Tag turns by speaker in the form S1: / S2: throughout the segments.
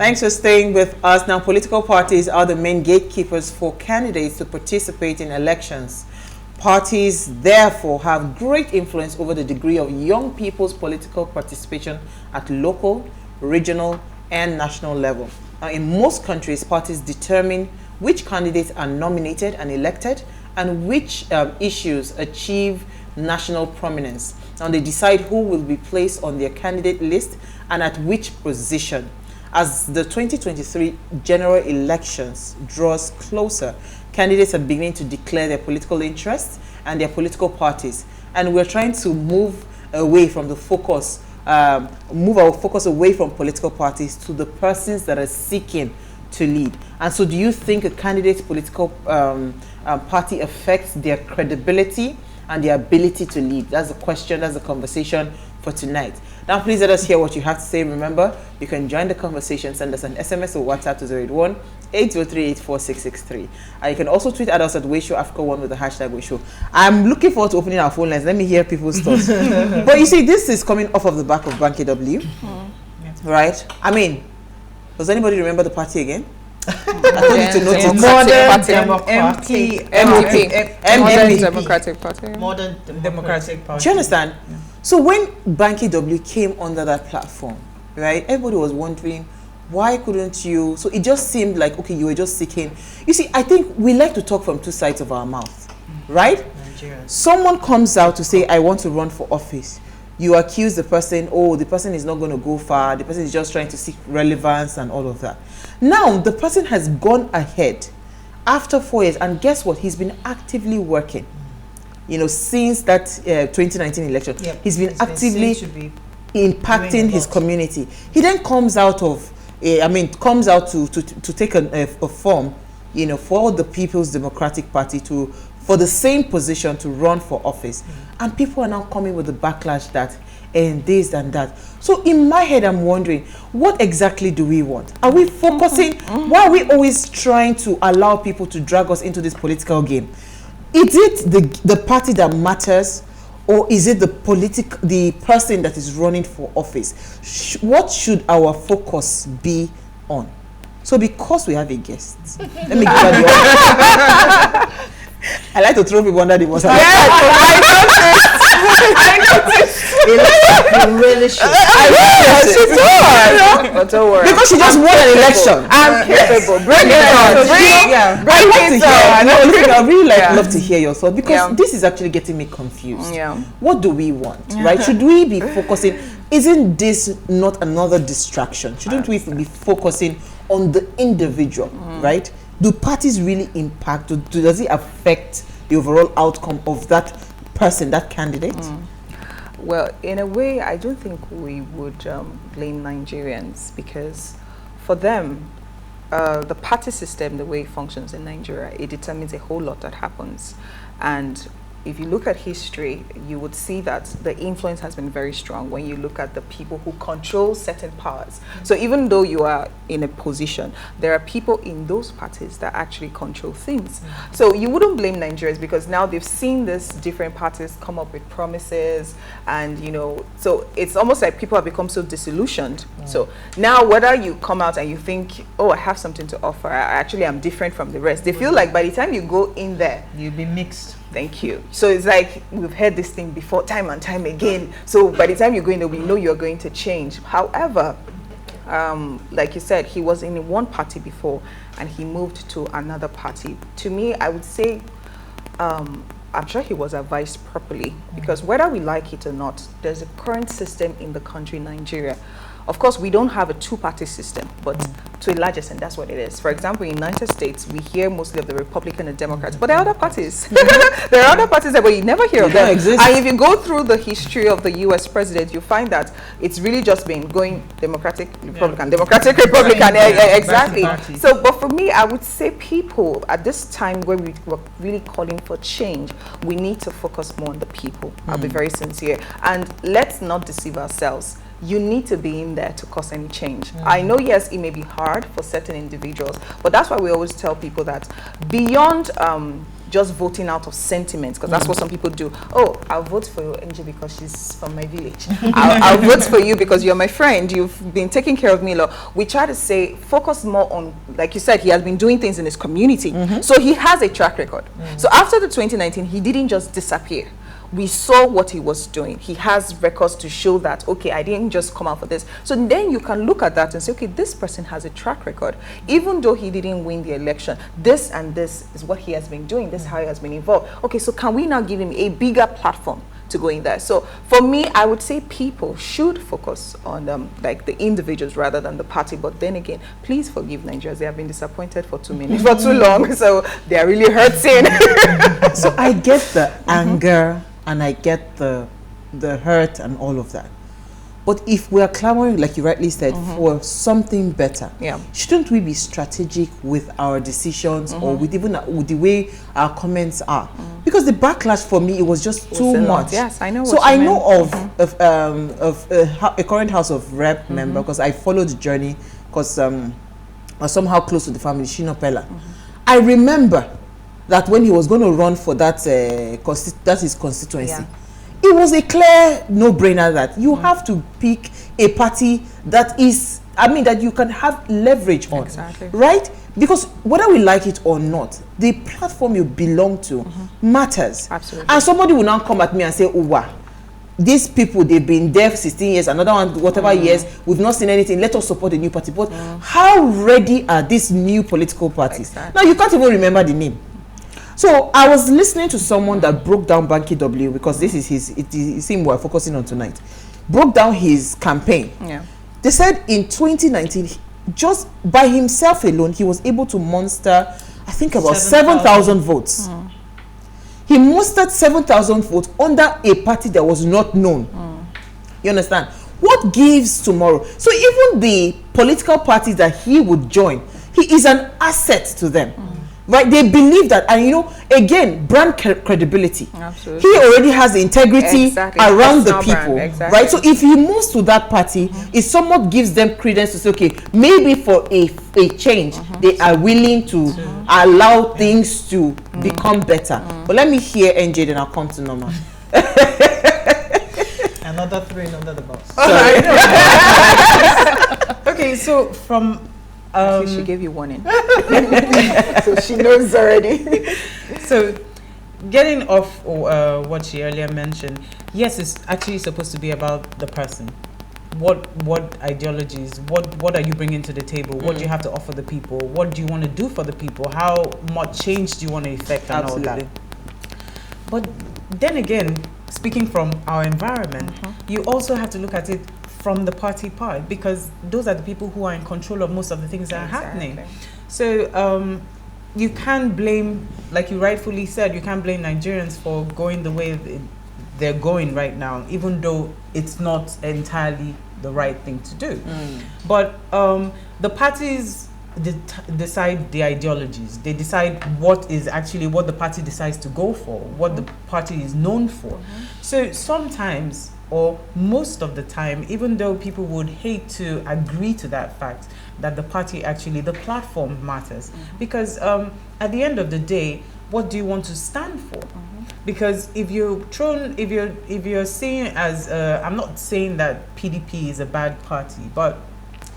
S1: Thanks for staying with us. Now, political parties are the main gatekeepers for candidates to participate in elections. Parties, therefore, have great influence over the degree of young people's political participation at local, regional, and national level. Now, in most countries, parties determine which candidates are nominated and elected and which issues achieve national prominence. Now, they decide who will be placed on their candidate list and at which position. As the 2023 general elections draws closer, candidates are beginning to declare their political interests and their political parties. And we're trying to move away from the focus, move our focus away from political parties to the persons that are seeking to lead. And so do you think a candidate's political party affects their credibility and their ability to lead? That's the question, that's the conversation for tonight. Now, please let us hear what you have to say. Remember, you can join the conversation. Send us an SMS or WhatsApp to 081-803-84663. And you can also tweet at us at PlusTvAfrica1 with the hashtag WeShow. I'm looking forward to opening our phone lines. Let me hear people's thoughts. But you see, this is coming off of the back of Banky W. Right? I mean, does anybody remember the party again? I told you to notice.
S2: Modern Democratic Party.
S3: Modern Democratic Party.
S1: Do you understand? Yeah. So when Banky W came under that platform, right, everybody was wondering, why couldn't you? So it just seemed like, okay, you were just seeking. You see, I think we like to talk from two sides of our mouth, right?
S3: Nigerians.
S1: Someone comes out to say, I want to run for office. You accuse the person, oh, the person is not going to go far. The person is just trying to seek relevance and all of that. Now, the person has gone ahead after 4 years, and guess what? He's been actively working. You know, since that 2019 election, he's been actively impacting his community. He then comes out of, comes out to take a form, you know, for the People's Democratic Party for the same position to run for office. And people are now coming with the backlash that, and this and that. So in my head, I'm wondering, what exactly do we want? Are we focusing, why are we always trying to allow people to drag us into this political game? Is it the party that matters, or is it the person that is running for office? What should our focus be on? So because we have a guest, let me give her the I like to throw people under the bus.
S2: I noticed.
S3: Really should.
S2: But don't worry.
S1: Because she just won an election.
S2: I'm capable. Bring it on.
S1: I really love to hear your thoughts, because this is actually getting me confused. What do we want, right? Should we be focusing? Isn't this not another distraction? Shouldn't we be focusing on the individual, right? Do parties really impact, or does it affect the overall outcome of that person, that candidate?
S2: Well, in a way, I don't think we would blame Nigerians, because for them, the party system, the way it functions in Nigeria, it determines a whole lot that happens. And if you look at history, you would see that the influence has been very strong when you look at the people who control certain powers. So even though you are in a position, there are people in those parties that actually control things. So you wouldn't blame Nigerians, because now they've seen these different parties come up with promises, and you know, so it's almost like people have become so disillusioned. So now whether you come out and you think, oh, I have something to offer, actually I'm different from the rest, they feel like by the time you go in there,
S3: you'll be mixed.
S2: Thank you. So it's like we've heard this thing before, time and time again. So by the time you go in there, we know you're going to change. However, like you said, he was in one party before and he moved to another party. To me, I would say, I'm sure he was advised properly, because whether we like it or not, there's a current system in the country, Nigeria. Of course, we don't have a two-party system, but to a large extent, that's what it is. For example, in the United States, we hear mostly of the Republican and Democrats, but there are other parties. There are other parties there, but you never hear of them.
S1: Exist.
S2: And if you go through the history of the U.S. president, you find that it's really just been going Democratic, Republican, Democratic, Republican, exactly. So, but for me, I would say people, at this time where we were really calling for change, we need to focus more on the people. I'll be very sincere. And let's not deceive ourselves. You need to be in there to cause any change. I know, yes, it may be hard for certain individuals, but that's why we always tell people that beyond just voting out of sentiment, because that's what some people do. Oh, I'll vote for NG because she's from my village. I'll vote for you because you're my friend. You've been taking care of me. We try to say, focus more on, like you said, he has been doing things in his community. So he has a track record. So after the 2019, he didn't just disappear. We saw what he was doing. He has records to show that, okay, I didn't just come out for this. So then you can look at that and say, okay, this person has a track record. Even though he didn't win the election, this and this is what he has been doing. This is how he has been involved. Okay, so can we now give him a bigger platform to go in there? So for me, I would say people should focus on like the individuals rather than the party. But then again, please forgive Nigerians. They have been disappointed for too long. So they are really hurting.
S1: So I get the anger and I get the hurt and all of that. But if we are clamoring, like you rightly said, for something better, shouldn't we be strategic with our decisions or with even with the way our comments are? Because the backlash for me, it was just too much.
S2: Yes, I know.
S1: So I know of a current House of Rep member, because I followed the journey, because I'm somehow close to the family, Shino Pella. I remember that when he was going to run for that his constituency, it was a clear no-brainer that you have to pick a party that is, that you can have leverage on, right? Because whether we like it or not, the platform you belong to matters.
S2: Absolutely.
S1: And somebody will now come at me and say, oh, wow, these people, they've been there for 16 years, another one, whatever years, we've not seen anything, let us support the new party. But how ready are these new political parties? Now, you can't even remember the name. So I was listening to someone that broke down Banky W, because this is it seemed we're focusing on tonight. Broke down his campaign. They said in 2019, just by himself alone, he was able to muster, I think, about 7,000 votes. He mustered 7,000 votes under a party that was not known. You understand? What gives tomorrow? So even the political parties that he would join, he is an asset to them. Right, they believe that, and again, brand credibility.
S2: Absolutely.
S1: He already has the integrity around the people, right? So if he moves to that party, it somewhat gives them credence to say, okay, maybe for a change, they are willing to allow things to become better. But let me hear NJ, then I'll come to Norma.
S3: Another three under the bus.
S1: Sorry.
S3: Okay, so from
S2: she gave you warning. So she knows already.
S3: So getting off what she earlier mentioned, yes, it's actually supposed to be about the person. What ideologies, what are you bringing to the table? What do you have to offer the people? What do you want to do for the people? How much change do you want to effect and all that? But then again, speaking from our environment, you also have to look at it from the party part, because those are the people who are in control of most of the things that are happening. So you can't blame, like you rightfully said, you can't blame Nigerians for going the way they're going right now, even though it's not entirely the right thing to do. But the parties decide the ideologies. They decide what is actually what the party decides to go for, what the party is known for. So sometimes, or most of the time, even though people would hate to agree to that fact, that the party actually, the platform matters. Because at the end of the day, what do you want to stand for? Because if you're seeing as, I'm not saying that PDP is a bad party, but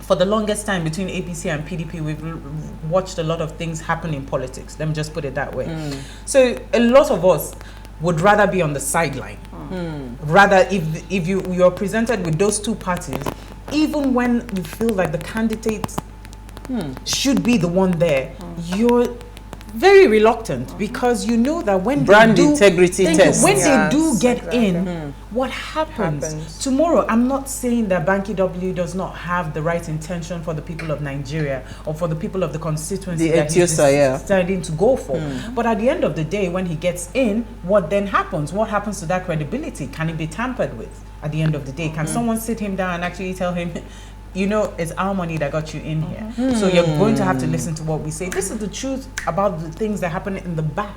S3: for the longest time between APC and PDP, we've watched a lot of things happen in politics. Let me just put it that way. So a lot of us would rather be on the sideline. Rather, if you're presented with those two parties, even when you feel like the candidate should be the one there, you're very reluctant, because you know that when
S1: brand
S3: they do,
S1: integrity test,
S3: when they do get in, what happens tomorrow? I'm not saying that Banky W does not have the right intention for the people of Nigeria or for the people of the constituency that he's deciding to go for. But at the end of the day, when he gets in, what then happens? What happens to that credibility? Can it be tampered with? At the end of the day, can someone sit him down and actually tell him, it's our money that got you in here. So you're going to have to listen to what we say. This is the truth about the things that happen in the back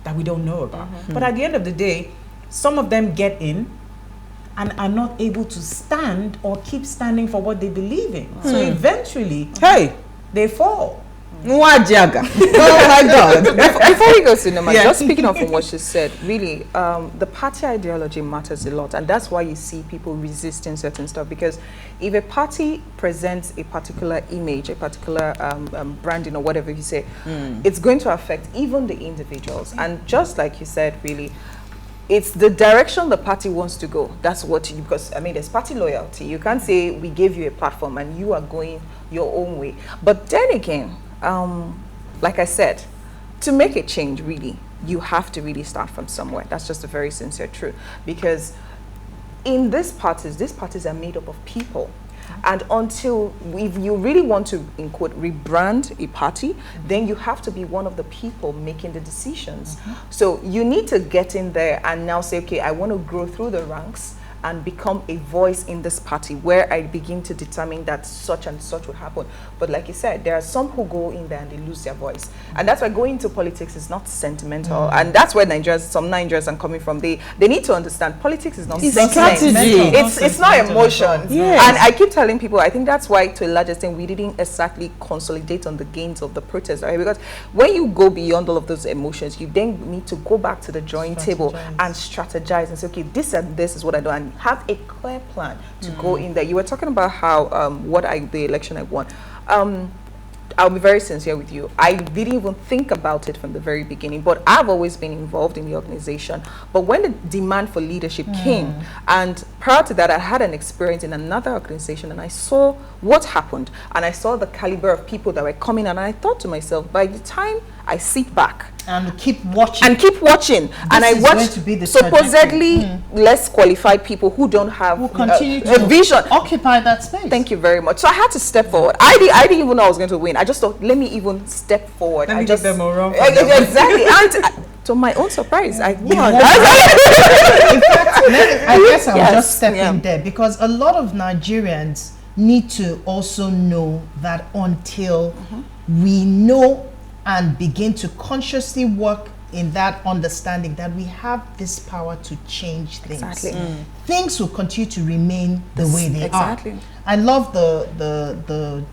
S3: that we don't know about. But at the end of the day, some of them get in and are not able to stand or keep standing for what they believe in. So eventually, they fall.
S1: Mwajaga. Oh my God.
S2: Before we go to Nema,
S1: Yeah.
S2: just speaking of what she said, really, the party ideology matters a lot, and that's why you see people resisting certain stuff. Because if a party presents a particular image, a particular branding or whatever you say, it's going to affect even the individuals. And just like you said, really, it's the direction the party wants to go. That's what you, because I mean, there's party loyalty. You can't say we gave you a platform and you are going your own way. But then again, like I said, to make a change, really, you have to really start from somewhere. That's just a very sincere truth. Because in these parties are made up of people. And until, if you really want to, in quote, rebrand a party, then you have to be one of the people making the decisions. So you need to get in there and now say, okay, I want to grow through the ranks and become a voice in this party where I begin to determine that such and such will happen. But like you said, there are some who go in there and they lose their voice. And that's why going into politics is not sentimental. And that's where some Nigerians are coming from. They need to understand politics is not
S1: strategy.
S2: It's not emotions.
S1: Yes.
S2: And I keep telling people, I think that's why to a large extent we didn't exactly consolidate on the gains of the protest. Right? Because when you go beyond all of those emotions, you then need to go back to the drawing table and strategize and say, okay, this and this is what I do, and have a clear plan to go in there. You were talking about how the election I won. I'll be very sincere with you. I didn't even think about it from the very beginning, but I've always been involved in the organization. But when the demand for leadership came, and prior to that, I had an experience in another organization, and I saw what happened, and I saw the caliber of people that were coming, and I thought to myself, by the time I sit back
S4: and keep watching,
S2: and I watch supposedly less qualified people who don't have a vision
S4: occupy that space.
S2: Thank you very much. So I had to step forward. I didn't even know I was going to win. I just thought, let me even step forward.
S3: Let me give them a run.
S2: Exactly. And to my own surprise, I won.
S4: In fact, I guess I'll just step in there, because a lot of Nigerians need to also know that until we know and begin to consciously work in that understanding that we have this power to change things.
S2: Exactly.
S4: Things will continue to remain the way they are. I love the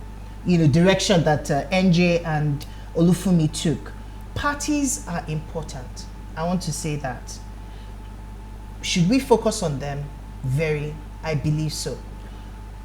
S4: direction that NJ and Olufumi took. Parties are important. I want to say that. Should we focus on them? I believe so.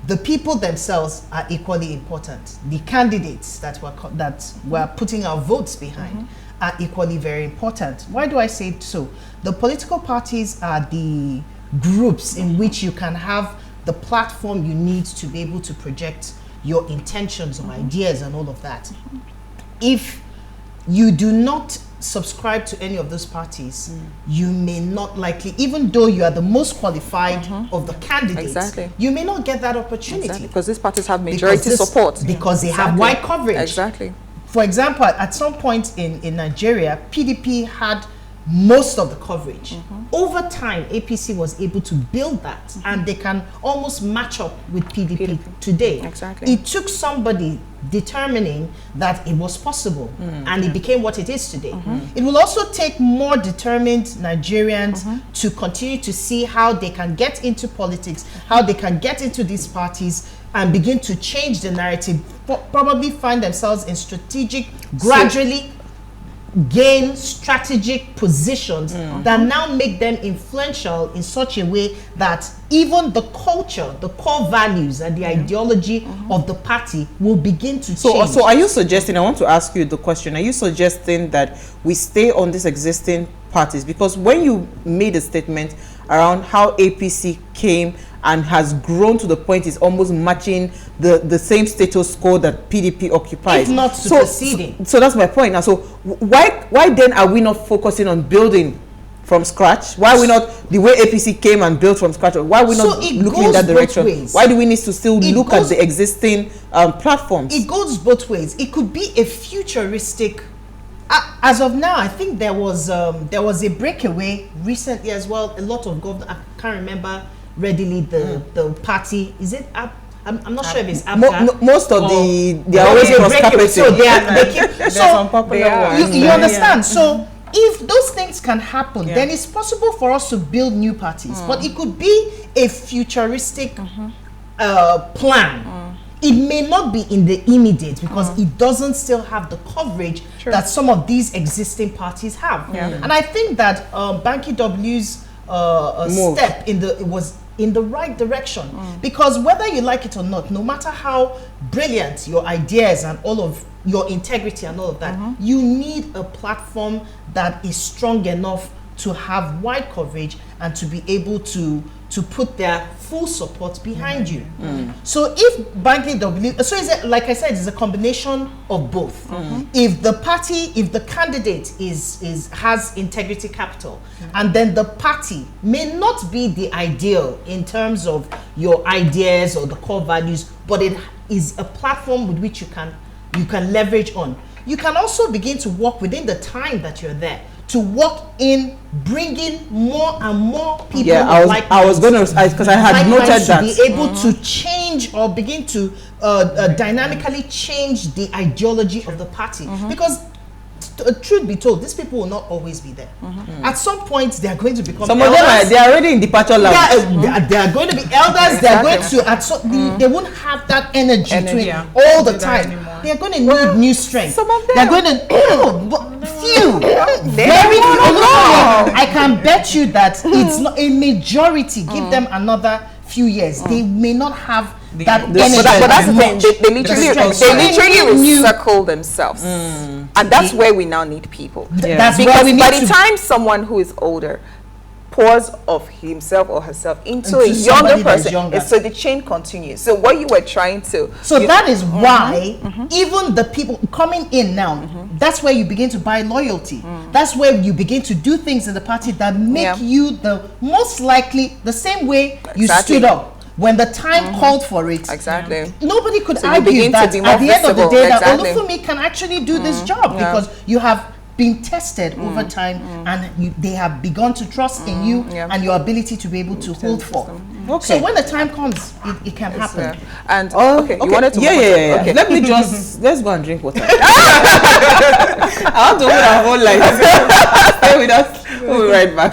S4: The people themselves are equally important. The candidates that we're putting our votes behind are equally very important. Why do I say so? The political parties are the groups in which you can have the platform you need to be able to project your intentions or ideas and all of that. If you do not subscribe to any of those parties, you may not likely, even though you are the most qualified of the candidates, you may not get that opportunity.
S2: Because these parties have majority support.
S4: Because they have wide coverage.
S2: Exactly.
S4: For example, at some point in Nigeria, PDP had most of the coverage. Over time, APC was able to build that, and they can almost match up with PDP today.
S2: Exactly.
S4: It took somebody determining that it was possible, and it became what it is today. It will also take more determined Nigerians to continue to see how they can get into politics, how they can get into these parties and begin to change the narrative, probably find themselves in gradually gain strategic positions that now make them influential in such a way that even the culture, the core values and the ideology of the party will begin to change.
S1: So are you suggesting, I want to ask you the question, are you suggesting that we stay on these existing parties? Because when you made a statement around how APC came and has grown to the point it's almost matching the same status quo that PDP occupies.
S4: If not superseding.
S1: So that's my point. Now, so why then are we not focusing on building from scratch? Why are we not, the way APC came and built from scratch, why are we not looking in that direction? Why do we need to still look at the existing platforms?
S4: It goes both ways. It could be a futuristic. As of now, I think there was a breakaway recently as well. A lot of government, I can't remember readily the party. Is it up? I'm not sure if it's
S1: most of they are always cross-carpeting.
S4: So they keep so you understand. So if those things can happen, then it's possible for us to build new parties. But it could be a futuristic plan. it may not be in the immediate because it doesn't still have the coverage that some of these existing parties have. And I think that Banky W's step was in the right direction, because whether you like it or not, no matter how brilliant your ideas and all of your integrity and all of that, you need a platform that is strong enough to have wide coverage and to be able to put their full support behind you. So if Banky W, so is it, like I said, it's a combination of both. If the candidate has integrity capital, and then the party may not be the ideal in terms of your ideas or the core values, but it is a platform with which you can leverage on. You can also begin to work within the time that you're there to work in bringing more and more people.
S1: Yeah, I was going to, because I had noted that.
S4: To be able to change or begin to dynamically change the ideology of the party. Because truth be told, these people will not always be there. At some point, they are going to become
S1: some
S4: elders.
S1: of them they are already in departure lounge.
S4: They are going to be elders. They are going to they won't have that energy all the time. They are going to need new strength.
S2: Some of them.
S4: They're going to few, very few. I can bet you that it's not a majority. Give them another few years. They may not have that energy.
S2: But that's the thing. They literally recycle themselves, and that's where we now need people.
S4: That's
S2: because
S4: where we need
S2: by the time someone who is older pours of himself or herself into a younger person, so the chain continues. So what you were trying to,
S4: that is why even the people coming in now, that's where you begin to buy loyalty. That's where you begin to do things in the party that make you the most likely, the same way you stood up when the time called for it. Nobody could argue that at the end of the day that Olufumi can actually do this job, because you have been tested over time, and they have begun to trust in you and your ability to be able to hold forth. So when the time comes, it can happen.
S2: And okay, you wanted to
S1: Okay. Let's go and drink water. I want to hold our whole life. Stay with us. We'll be right back.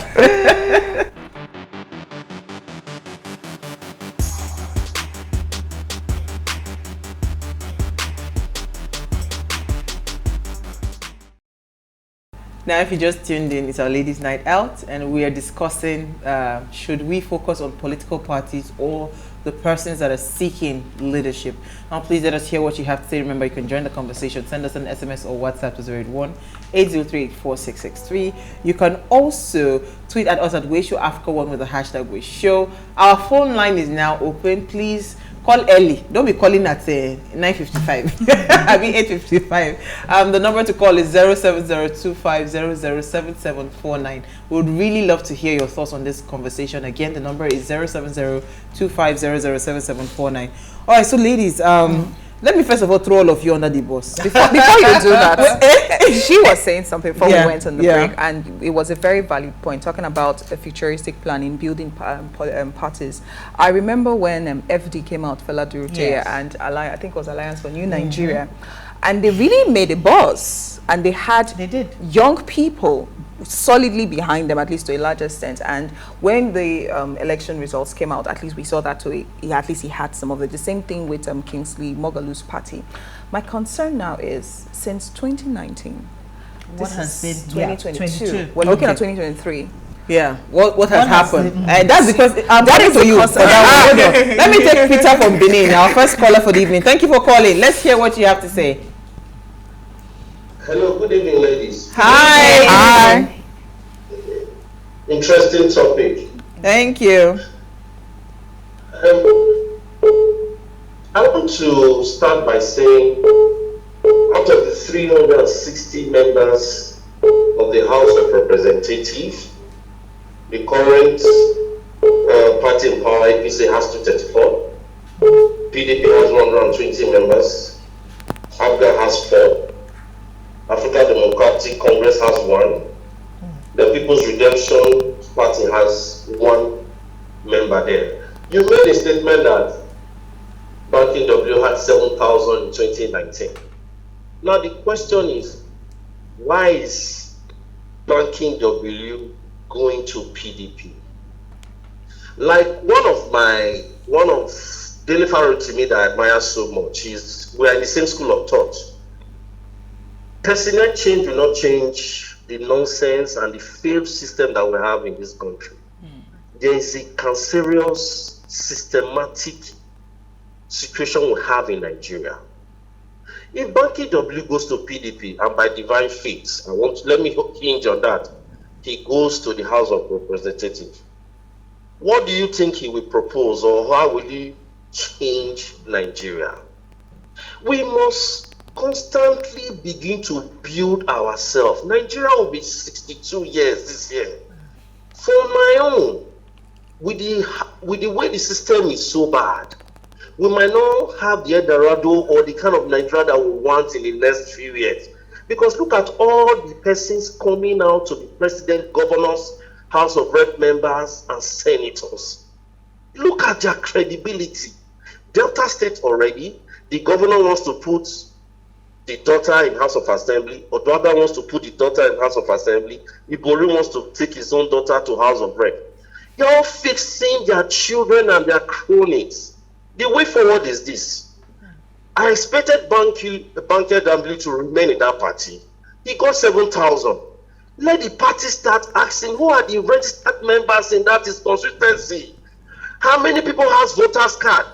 S1: Now, if you just tuned in, it's our ladies' night out, and we are discussing should we focus on political parties or the persons that are seeking leadership. Now, please let us hear what you have to say. Remember, you can join the conversation. Send us an SMS or WhatsApp to 081-803-4663. You can also tweet at us at WayShowAfrica1 with the hashtag WayShow. Our phone line is now open. Please call early. Don't be calling at 9:55. I mean 8:55. The number to call is 07025007749. We would really love to hear your thoughts on this conversation. Again, the number is 07025007749. All right, so ladies, let me first of all throw all of you under the bus.
S2: Before you do that, she was saying something before we went on the break, and it was a very valid point, talking about a futuristic plan in building parties. I remember when FD came out, Fela Durute, and I think it was Alliance for New Nigeria, and they really made a buzz, and they did young people solidly behind them, at least to a large extent. And when the election results came out, at least we saw that at least he had some of it. The same thing with Kingsley Moghalu's party. My concern now is, since 2019,
S4: what has been
S2: 2022, we're looking at 2023.
S1: Yeah, what has happened? That's because I'm coming to you. Let me take Peter from Benin, our first caller for the evening. Thank you for calling. Let's hear what you have to say.
S5: Hello, good evening, ladies.
S1: Hi.
S5: Interesting topic.
S1: Thank you.
S5: I want to start by saying, out of the 360 members of the House of Representatives, the current party in power, APC, has 234. PDP has 120 members. ABGA has 4. African Democratic Congress has 1. The People's Redemption Party has 1 member there. You made a statement that Banky W had 7,000 in 2019. Now the question is, why is Banky W going to PDP? Like one of Deliverer to me that I admire so much. We are in the same school of thought. Personnel change will not change the nonsense and the failed system that we have in this country. There is a cancerous, systematic situation we have in Nigeria. If Banky W goes to PDP, and by divine fate, let me hinge on that, he goes to the House of Representatives, what do you think he will propose, or how will he change Nigeria? We must constantly begin to build ourselves. Nigeria will be 62 years this year. For my own, with the way the system is so bad, we might not have the Eldorado or the kind of Nigeria that we want in the next few years. Because look at all the persons coming out to be president, governors, House of Rep members, and senators. Look at their credibility. Delta State already, the governor wants to put the daughter in House of Assembly, or the other wants to put the daughter in House of Assembly. Ibori wants to take his own daughter to House of Rep. They're all fixing their children and their cronies. The way forward is this. I expected Banky W to remain in that party. He got 7,000. Let the party start asking who are the registered members in that his constituency. How many people has voters card?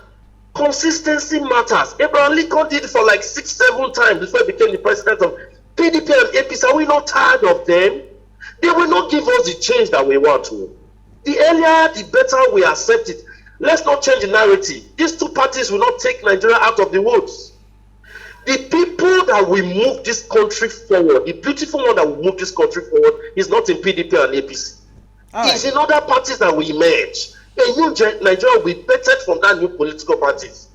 S5: Consistency matters. Abraham Lincoln did it for like 6-7 times before he became the president of PDP and APC. Are we not tired of them? They will not give us the change that we want to. The earlier, the better we accept it. Let's not change the narrative. These two parties will not take Nigeria out of the woods. The people that will move this country forward, the beautiful one that will move this country forward, is not in PDP and APC. It's in other parties that will emerge. A new Nigeria will be bettered from that new political parties.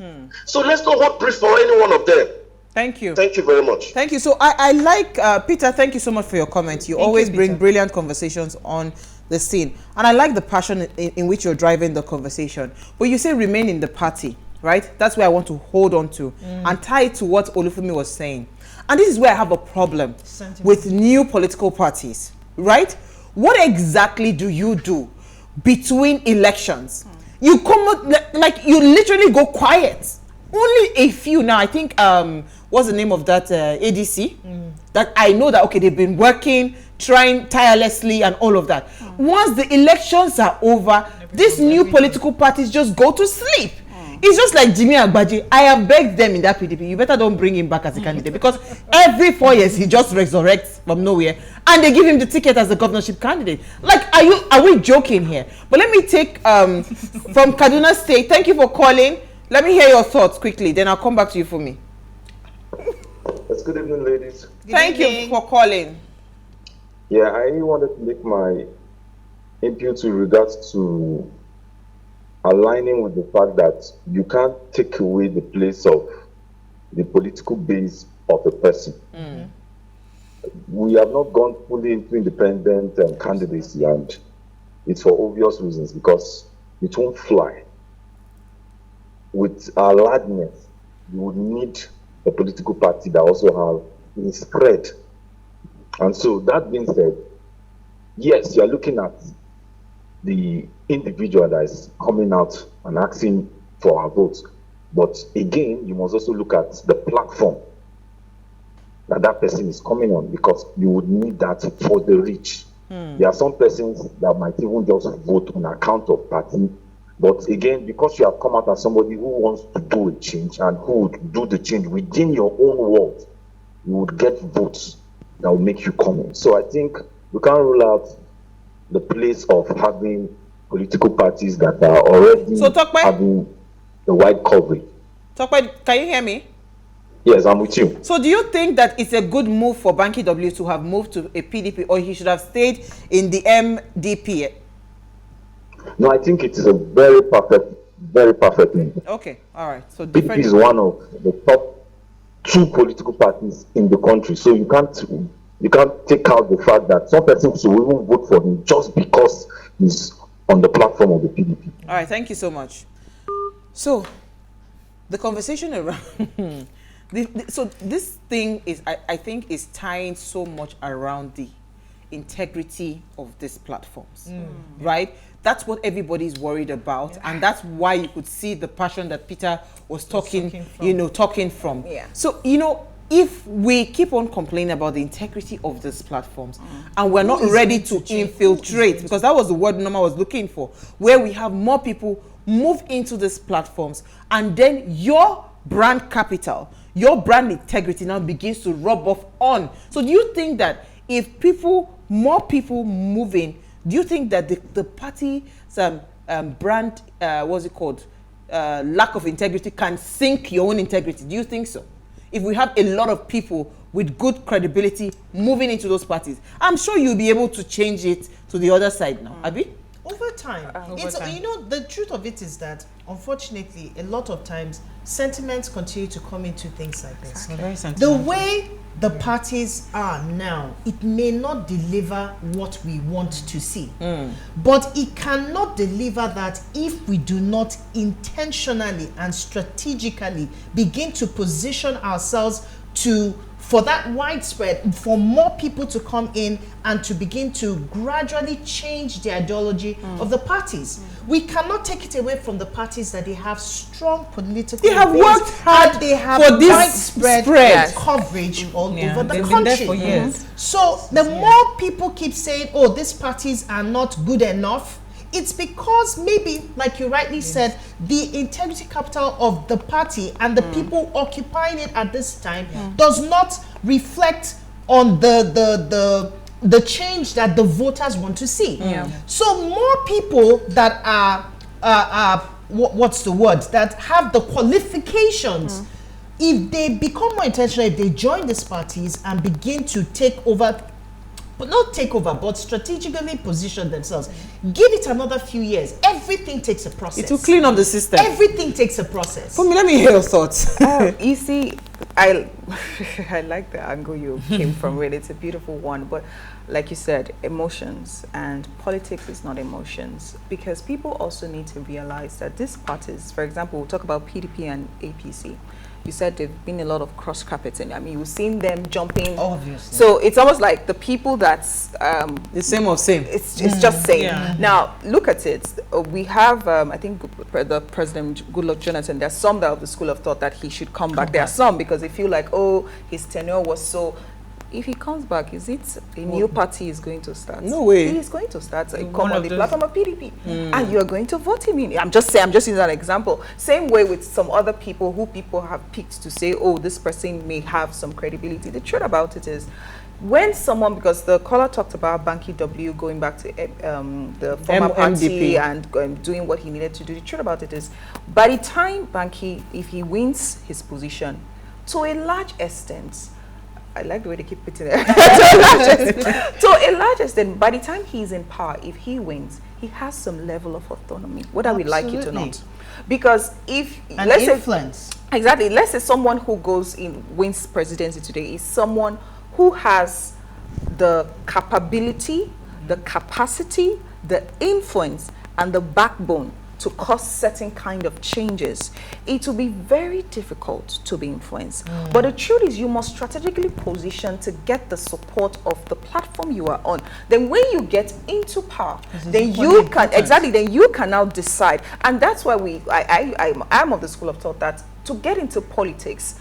S5: So let's not hold brief for any one of them.
S1: Thank you.
S5: Thank you very much.
S1: Thank you. So I like, Peter, thank you so much for your comment. You always bring brilliant conversations on the scene. And I like the passion in which you're driving the conversation. But you say remain in the party, right? That's where I want to hold on to and tie it to what Olufemi was saying. And this is where I have a problem with new political parties, right? What exactly do you do between elections? You come out, like you literally go quiet. Only a few now. I think what's the name of that ADC? That I know that okay, they've been working, trying tirelessly and all of that. Once the elections are over, these new political parties just go to sleep. It's just like Jimmy Agbaje. I have begged them in that PDP, you better don't bring him back as a candidate, because every 4 years he just resurrects from nowhere and they give him the ticket as the governorship candidate. Like, are we joking here? But let me take from Kaduna State. Thank you for calling. Let me hear your thoughts quickly, then I'll come back to you for me.
S6: Yes, good evening, ladies.
S1: Thank you for calling.
S6: Yeah, I wanted to make my input in regards to aligning with the fact that you can't take away the place of the political base of a person. We have not gone fully into independent candidacy, and it's for obvious reasons, because it won't fly. With our largeness, you would need a political party that also have a spread. And so that being said, yes, you are looking at the individual that is coming out and asking for our votes. But again, you must also look at the platform that person is coming on, because you would need that for the reach. There are some persons that might even just vote on account of party. But again, because you have come out as somebody who wants to do a change and who would do the change within your own world, you would get votes that will make you come in. So I think we can't rule out the place of having political parties that are already having the wide coverage.
S1: Tokwe, can you hear me?
S6: Yes, I'm with you.
S1: So do you think that it's a good move for Banky W to have moved to a PDP, or he should have stayed in the MDP?
S6: No, I think it is a very perfect thing.
S1: Okay, all right. So
S6: PDP is one of the top 2 political parties in the country. So you can't take out the fact that some persons will even vote for him just because he's on the platform of the PDP.
S1: All right, thank you so much. So the conversation around so this thing is, I think, is tying so much around the integrity of these platforms, right? That's what everybody's worried about, and that's why you could see the passion that Peter was talking from.
S2: Yeah.
S1: So, if we keep on complaining about the integrity of these platforms and we're not ready to infiltrate, because that was the word Norma was looking for, where we have more people move into these platforms, and then your brand capital, your brand integrity now begins to rub off on. So do you think that if more people move in, do you think that the party's brand, what's it called, lack of integrity can sink your own integrity? Do you think so? If we have a lot of people with good credibility moving into those parties, I'm sure you'll be able to change it to the other side now. Abi?
S4: Over time. The truth of it is that, unfortunately, a lot of times, sentiments continue to come into things like this. The way the parties are now, it may not deliver what we want to see. But it cannot deliver that if we do not intentionally and strategically begin to position ourselves for that widespread, for more people to come in and to begin to gradually change the ideology of the parties. We cannot take it away from the parties that they have strong political
S1: They have worked hard
S4: they have
S1: for this
S4: widespread coverage all over the
S3: they've
S4: country.
S3: been there for years.
S4: So the more people keep saying, oh, these parties are not good enough, it's because maybe, like you rightly said, the integrity capital of the party and the people occupying it at this time does not reflect on the change that the voters want to see. So more people that are what's the word, that have the qualifications, if they become more intentional, if they join these parties and begin to take over, but not take over, but strategically position themselves. Give it another few years. Everything takes a process.
S1: It will clean up the system.
S4: Everything takes a process.
S1: For me, let me hear your thoughts.
S2: You see, I like the angle you came from, really. It's a beautiful one. But like you said, emotions, and politics is not emotions, because people also need to realize that these parties, for example, we'll talk about PDP and APC. You said there've been a lot of cross-carpeting. I mean, you've seen them jumping.
S4: Obviously.
S2: So it's almost like the people that's
S1: the same or same.
S2: It's just same. Now look at it. We have I think the President Goodluck Jonathan. There's some that are of the school of thought that he should come back. There are some because they feel like, oh, his tenure was so. If he comes back, is it a new party is going to start?
S1: No way.
S2: He is going to start. Come on the platform of PDP, and you are going to vote him in. I'm just using that example. Same way with some other people who people have picked to say, oh, this person may have some credibility. The truth about it is, when someone, because the caller talked about Banky W going back to the former party and doing what he needed to do. The truth about it is, by the time Banky, if he wins his position, to a large extent, I like the way they keep putting it. To a large extent, by the time he's in power, if he wins, he has some level of autonomy, whether we like it or not. Because if let's
S4: influence.
S2: Exactly, let's say someone who wins presidency today is someone who has the capability, the capacity, the influence, and the backbone to cause certain kind of changes. It will be very difficult to be influenced. But the truth is, you must strategically position to get the support of the platform you are on. Then when you get into power, then you can now decide. And that's why I'm of the school of thought that to get into politics,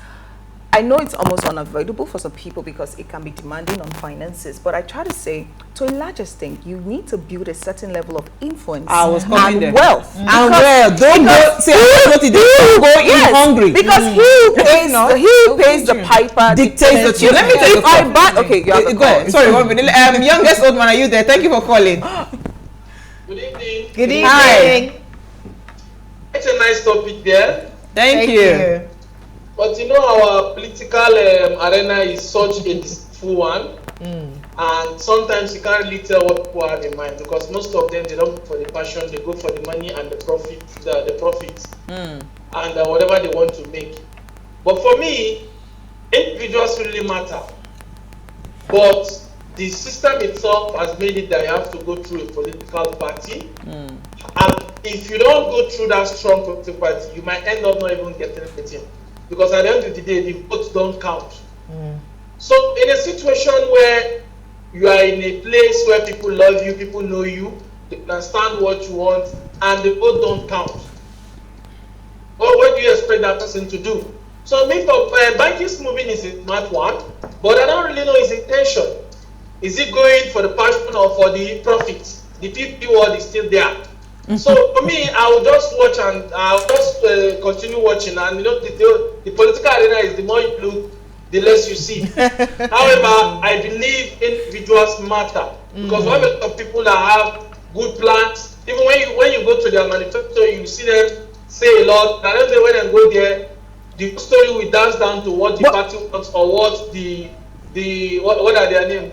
S2: I know it's almost unavoidable for some people because it can be demanding on finances, but I try to say, to a large extent, you need to build a certain level of influence and wealth.
S1: And don't go in hungry.
S2: Because he pays the piper,
S1: dictates the tune. Let me tell you.
S2: You have
S1: go ahead. Sorry, 1 minute. Youngest old man, are you there? Thank you for calling.
S5: Good evening.
S4: Good evening.
S1: Hi.
S5: It's a nice topic there.
S1: Thank you.
S5: But you know, our political arena is such a deceitful one, and sometimes you can't really tell what people have in mind, because most of them, they don't go for the passion, they go for the money and the profit, and whatever they want to make. But for me, individuals really matter. But the system itself has made it that you have to go through a political party, and if you don't go through that strong political party, you might end up not even getting anything. Because at the end of the day, the votes don't count. So in a situation where
S7: you are in a place where people love you, people know you, they understand what you want, and the vote don't count. Well, what do you expect that person to do? So me for banking moving is a smart one, but I don't really know his intention. Is he going for the passion or for the profit? The PP word is still there. So for me, I will just watch and I'll just continue watching. And you know, the political arena is the more you look, the less you see. However, I believe individuals matter because we have a lot of people that have good plans. Even when you go to their manifesto, you see them say a lot. And then when they go there, the story will dance down to what the party wants or what what are their names,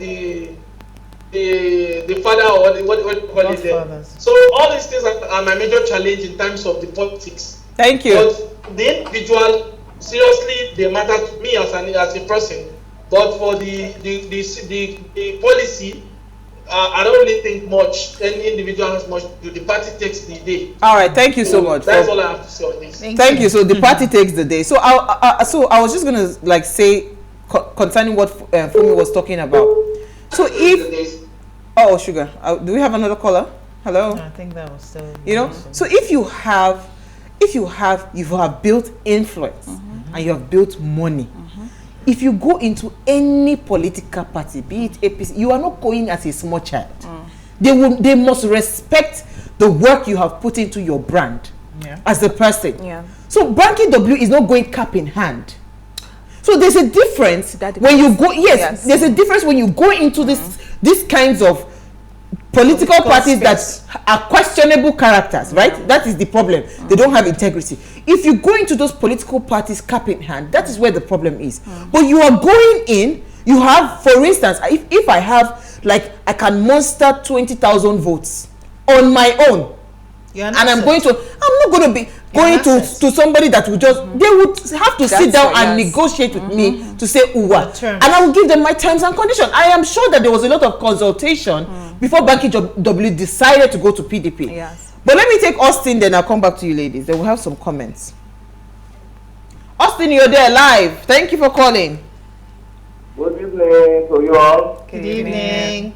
S7: the father or what call it there. So all these things are my major challenge in terms of the politics.
S1: Thank you.
S7: But the individual, seriously, they matter to me as a person. But for the policy, I don't really think much. Any individual has much to do. The party takes the day.
S1: All right, thank you so much.
S7: That's all I have to say on this.
S1: Thank you. So the party takes the day. So I was just gonna like say concerning what Fumi was talking about. So if sugar, do we have another caller? Hello.
S3: I think that was still.
S1: You know, so if you have built influence and you have built money. If you go into any political party, be it APC, you are not going as a small child. They must respect the work you have put into your brand as a person. Yeah. So Banky W is not going cap in hand. So there's a difference when you go. Yes, there's a difference when you go into these kinds of political parties that are questionable characters, right? That is the problem. They don't have integrity. If you go into those political parties cap in hand, that is where the problem is. But you are going in, you have, for instance, if I have, like, I can muster 20,000 votes on my own, and I'm not going to be going to somebody that will just, they would have to sit down and negotiate with me to say uwa, and I will give them my terms and conditions. I am sure that there was a lot of consultation before Banky W decided to go to PDP. Yes. But let me take Austin, then I'll come back to you ladies. Then we'll have some comments. Austin, you're there live. Thank you for calling.
S5: Good evening to you all.
S4: Good evening.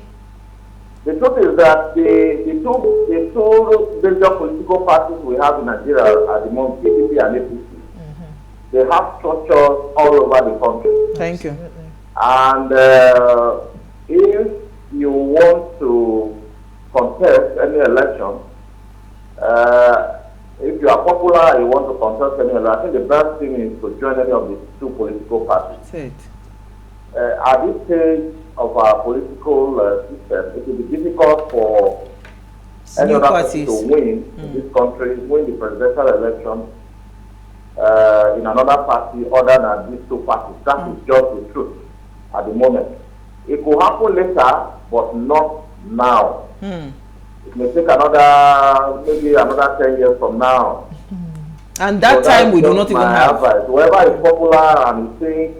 S5: The truth is that the two major political parties we have in Nigeria are the most PDP and APC. They have structures all over the country.
S1: Thank you.
S5: And if you want to contest any election, if you are popular and you want to contest any election, I think the best thing is to join any of the two political parties. At this stage of our political system, it will be difficult for any other party to win in this country, win the presidential election in another party other than these two parties. That is just the truth at the moment. It could happen later, but not now. It may take maybe another 10 years from now.
S1: And that time we do not even have.
S5: Advice. Whoever is popular and you think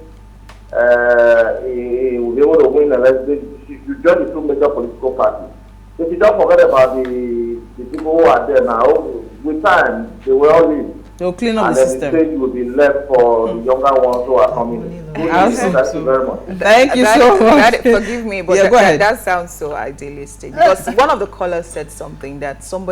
S5: he will be able to win the election, you join the two major political parties. If you don't forget about the people who are there now, with time, they will all leave.
S1: They'll clean up the system.
S5: And then the stage will be left for the younger ones who are coming in. Thank you very much.
S1: Thank you so much.
S2: Forgive me, but that sounds so idealistic. Because one of the callers said something that some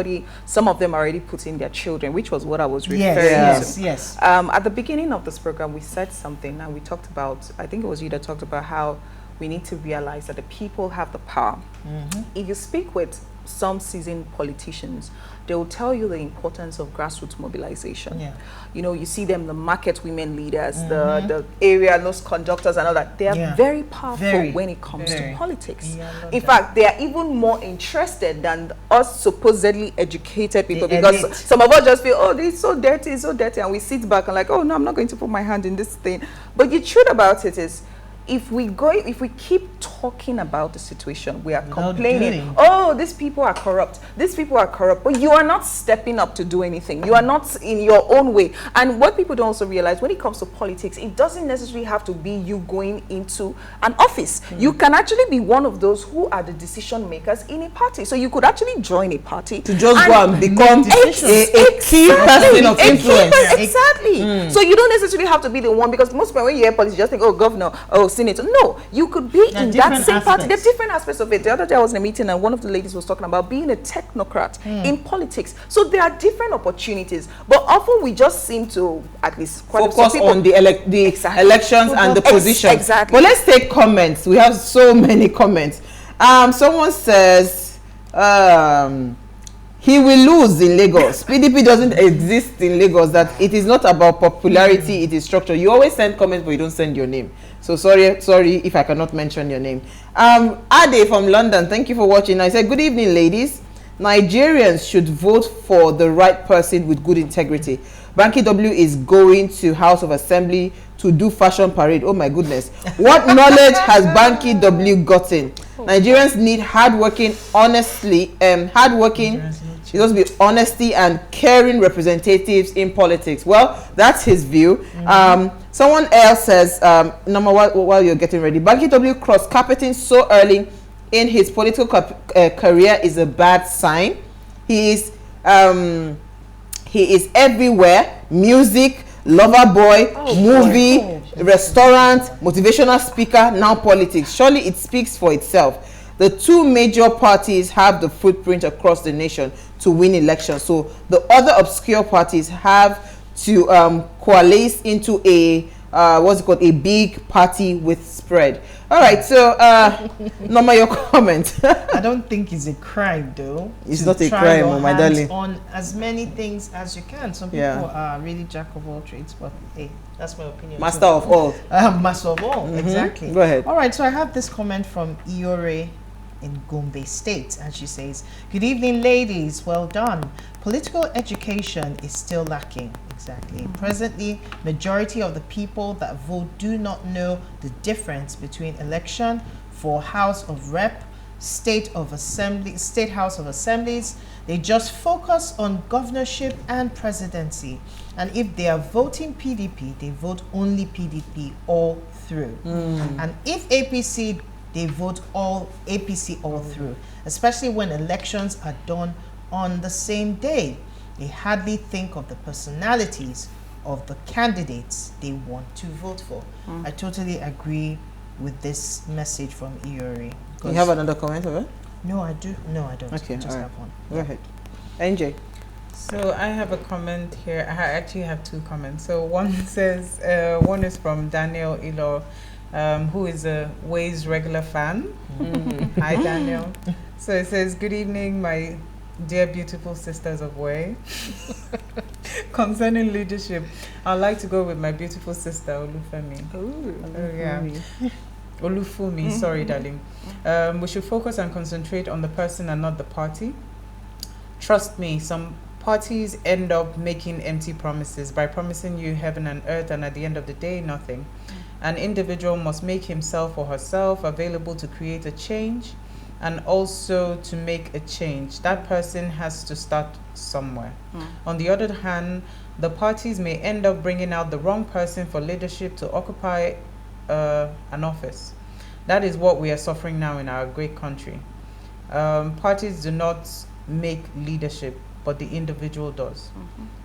S2: of them already put in their children, which was what I was referring to.
S4: Yes.
S2: At the beginning of this program, we said something, and we talked about, I think it was you that talked about how we need to realize that the people have the power. If you speak with some seasoned politicians, they will tell you the importance of grassroots mobilization. You know, you see them, the market women leaders, the area those conductors and all that. They are very powerful when it comes to politics. In fact, they are even more interested than us supposedly educated people, because some of us just feel, oh, this is so dirty, and we sit back and like, oh no, I'm not going to put my hand in this thing. But the truth about it is, if we keep talking about the situation, we are complaining, oh, these people are corrupt, but you are not stepping up to do anything. You are not in your own way. And what people don't also realize, when it comes to politics, it doesn't necessarily have to be you going into an office. You can actually be one of those who are the decision makers in a party. So you could actually join a party
S1: to just go and become a key person of influence.
S2: Exactly. So you don't necessarily have to be the one, because most people, when you hear politics, you just think, oh, governor, oh, senator. No, you could be in that same party. There are
S4: aspects.
S2: different aspects of it. The other day I was in a meeting and one of the ladies was talking about being a technocrat in politics. So there are different opportunities, but often we just seem to, at least
S1: focus on the elections and the position.
S2: Exactly.
S1: But let's take comments. We have so many comments. Someone says he will lose in Lagos. PDP doesn't exist in Lagos. That it is not about popularity, it is structure. You always send comments, but you don't send your name. So sorry if I cannot mention your name. Ade from London, thank you for watching. I said, good evening, ladies. Nigerians should vote for the right person with good integrity. Banky W is going to House of Assembly to do fashion parade. Oh my goodness. What knowledge has Banky W gotten? Nigerians need hardworking, it must be honesty and caring representatives in politics. Well, that's his view. Someone else says, number one, while you're getting ready, Banky W cross-carpeting so early in his political career is a bad sign. He is everywhere: music, lover boy, movie, restaurant, motivational speaker, now politics. Surely it speaks for itself. The two major parties have the footprint across the nation to win elections. So the other obscure parties have to coalesce into a a big party with spread. All right, so Norma, your comment.
S4: I don't think it's a crime, though.
S1: It's not a crime, my darling.
S4: On as many things as you can. Some people are really jack of all trades, but hey, that's my opinion.
S1: Master of all.
S4: Master of all, exactly.
S1: Go ahead.
S4: All right, so I have this comment from Iore in Gombe State, and she says, good evening, ladies, well done. Political education is still lacking. Exactly. Presently, majority of the people that vote do not know the difference between election for House of Rep, State House of Assemblies. They just focus on governorship and presidency. And if they are voting PDP, they vote only PDP all through. And if APC, they vote all APC all through, especially when elections are done on the same day. They hardly think of the personalities of the candidates they want to vote for. I totally agree with this message from Iori.
S1: You have another comment of it?
S4: No, I do. No, I don't.
S1: Okay,
S4: I just
S1: all right.
S4: have one.
S1: Go ahead. NJ.
S3: So I have a comment here. I actually have two comments. So one says, one is from Daniel Ilo, who is a Waze regular fan. Hi, Daniel. So it says, good evening, my dear beautiful sisters of Way. Concerning leadership, I'd like to go with my beautiful sister, Olufemi. Olufumi, sorry, darling. We should focus and concentrate on the person and not the party. Trust me, some parties end up making empty promises by promising you heaven and earth, and at the end of the day, nothing. An individual must make himself or herself available to create a change and also to make a change. That person has to start somewhere. On the other hand, the parties may end up bringing out the wrong person for leadership to occupy an office. That is what we are suffering now in our great country. Parties do not make leadership, but the individual does.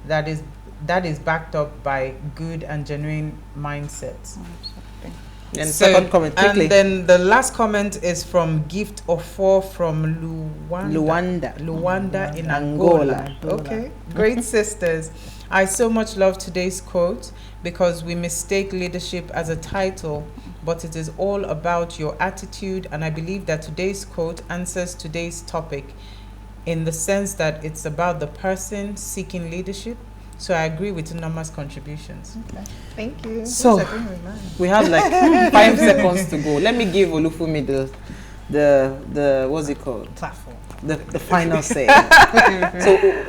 S3: That is backed up by good and genuine mindsets.
S1: And second comment quickly.
S3: And then the last comment is from Gift of Four from Luanda in Angola. Okay, great sisters. I so much love today's quote because we mistake leadership as a title, but it is all about your attitude. And I believe that today's quote answers today's topic in the sense that it's about the person seeking leadership. So I agree with Norma's contributions.
S4: Okay. Thank you.
S1: So we have like 5 seconds to go. Let me give Olufumi the what's it called?
S4: Platform.
S1: The final say.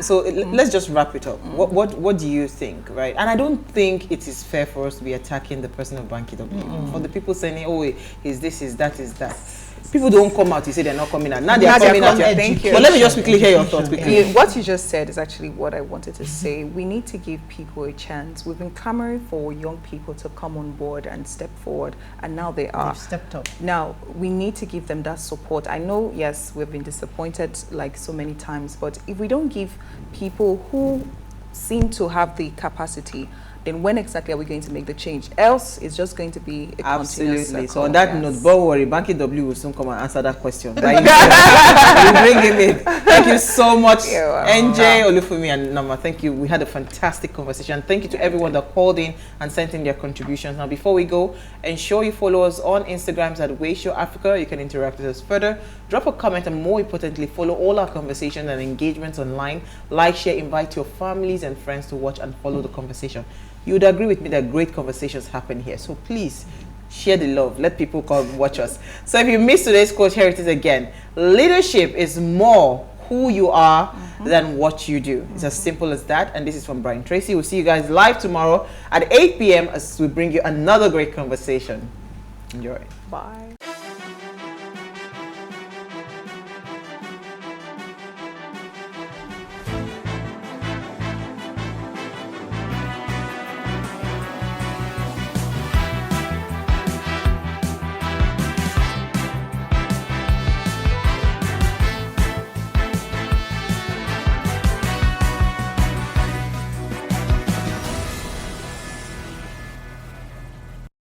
S1: so let's just wrap it up. What do you think, right? And I don't think it is fair for us to be attacking the person of Banky W. For the people saying, oh, is this, is that, is that. People don't come out, you say they're not coming out. Now they're coming out.
S2: Thank you.
S1: But let me just quickly hear your thoughts quickly.
S2: What you just said is actually what I wanted to say. We need to give people a chance. We've been clamoring for young people to come on board and step forward, and now they are.
S4: They've stepped up.
S2: Now, we need to give them that support. I know, yes, we've been disappointed like so many times, but if we don't give people who seem to have the capacity then when exactly are we going to make the change? Else, it's just going to be a continuous
S1: Absolutely.
S2: circle.
S1: So on that note, don't worry, Banky W will soon come and answer that question. Right? We'll bring him in. Thank you so much, NJ, Olufumi, and Nama. Thank you. We had a fantastic conversation. Thank you to everyone that called in and sent in their contributions. Now, before we go, ensure you follow us on Instagrams at PlusTvAfrica. You can interact with us further. Drop a comment, and more importantly, follow all our conversations and engagements online. Like, share, invite your families and friends to watch and follow the conversation. You would agree with me that great conversations happen here. So please share the love. Let people come watch us. So if you missed today's quote, here it is again. Leadership is more who you are than what you do. It's as simple as that. And this is from Brian Tracy. We'll see you guys live tomorrow at 8 p.m. as we bring you another great conversation. Enjoy.
S2: Bye.